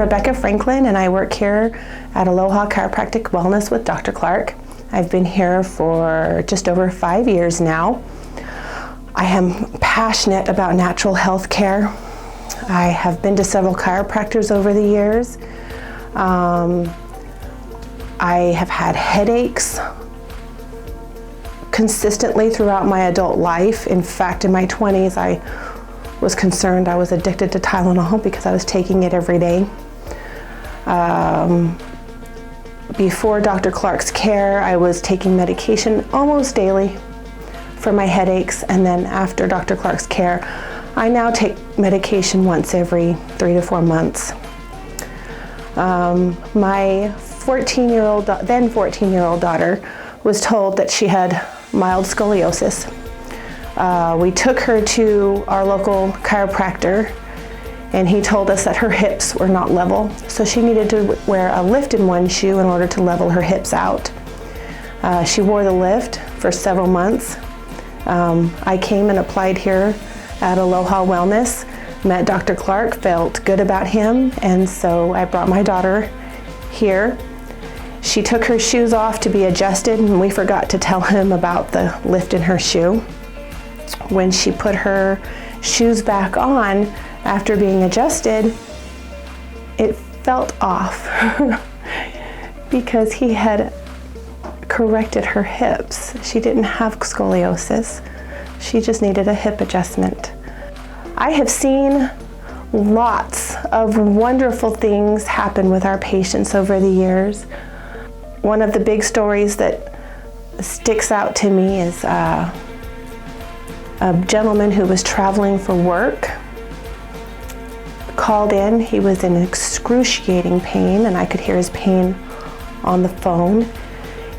Rebecca Franklin, and I work here at Aloha Wellness with Dr. Clark. I've been here for just over 5 years now. I am passionate about natural health care. I have been to several chiropractors over the years. I have had headaches consistently throughout my adult life. In fact, in my 20s, I was concerned I was addicted to Tylenol because I was taking it every day. Before Dr. Clark's care, I was taking medication almost daily for my headaches, and then after Dr. Clark's care, I now take medication once every 3 to 4 months. My then 14-year-old daughter was told that she had mild scoliosis. We took her to our local chiropractor, and he told us that her hips were not level, so she needed to wear a lift in one shoe in order to level her hips out. She wore the lift for several months. I came and applied here at Aloha Wellness, met Dr. Clark, felt good about him, and so I brought my daughter here. She took her shoes off to be adjusted, and we forgot to tell him about the lift in her shoe. When she put her shoes back on after being adjusted, it felt off because he had corrected her hips. She didn't have scoliosis. She just needed a hip adjustment. I have seen lots of wonderful things happen with our patients over the years. One of the big stories that sticks out to me is a gentleman who was traveling for work called in. He was in excruciating pain, and I could hear his pain on the phone.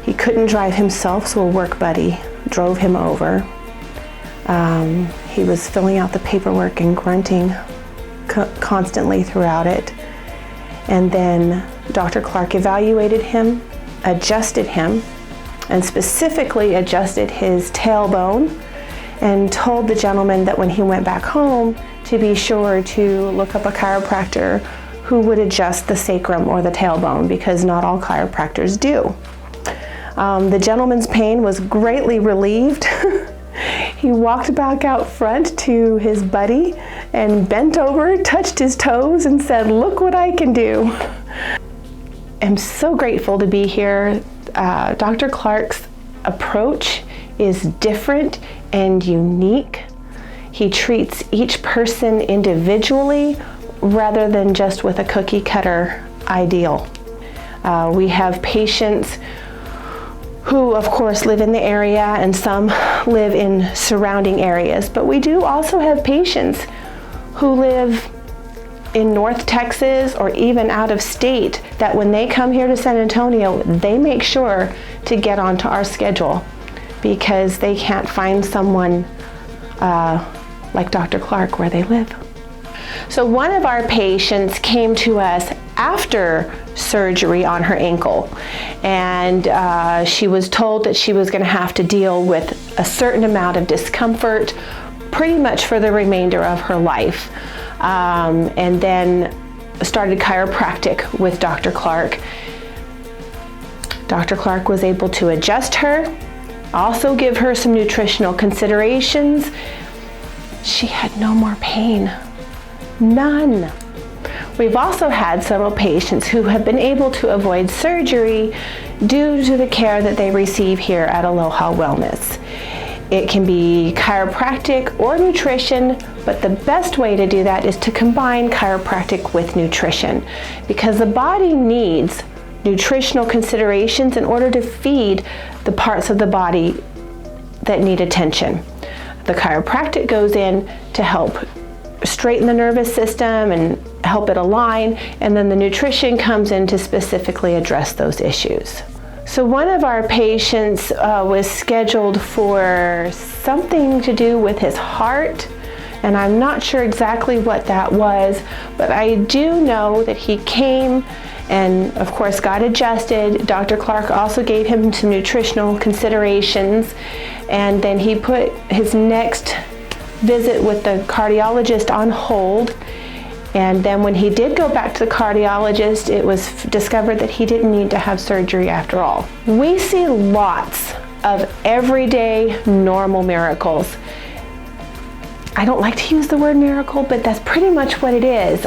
He couldn't drive himself, so a work buddy drove him over. He was filling out the paperwork and grunting constantly throughout it. And then Dr. Clark evaluated him, adjusted him, and specifically adjusted his tailbone, and told the gentleman that when he went back home to be sure to look up a chiropractor who would adjust the sacrum or the tailbone, because not all chiropractors do. The gentleman's pain was greatly relieved. He walked back out front to his buddy and bent over, touched his toes, and said, "Look what I can do." I'm so grateful to be here. Dr. Clark's approach is different and unique. He treats each person individually rather than just with a cookie cutter ideal. We have patients who of course live in the area, and some live in surrounding areas, but we do also have patients who live in North Texas or even out of state, that when they come here to San Antonio, they make sure to get onto our schedule because they can't find someone like Dr. Clark where they live. So one of our patients came to us after surgery on her ankle, and she was told that she was going to have to deal with a certain amount of discomfort pretty much for the remainder of her life, and then started chiropractic with Dr. Clark. Dr. Clark was able to adjust her, also give her some nutritional considerations. She had no more pain. None. We've also had several patients who have been able to avoid surgery due to the care that they receive here at Aloha Wellness. It can be chiropractic or nutrition, but the best way to do that is to combine chiropractic with nutrition, because the body needs nutritional considerations in order to feed the parts of the body that need attention. The chiropractic goes in to help straighten the nervous system and help it align, and then the nutrition comes in to specifically address those issues. So one of our patients was scheduled for something to do with his heart, and I'm not sure exactly what that was, but I do know that he came and of course got adjusted. Dr. Clark also gave him some nutritional considerations, and then he put his next visit with the cardiologist on hold, And then when he did go back to the cardiologist, it was discovered that he didn't need to have surgery after all. We see lots of everyday normal miracles. I don't like to use the word miracle, but that's pretty much what it is.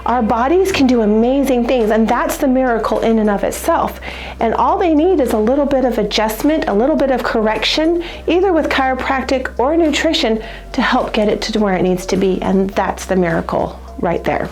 Our bodies can do amazing things, and that's the miracle in and of itself. And all they need is a little bit of adjustment, a little bit of correction, either with chiropractic or nutrition, to help get it to where it needs to be. And that's the miracle right there.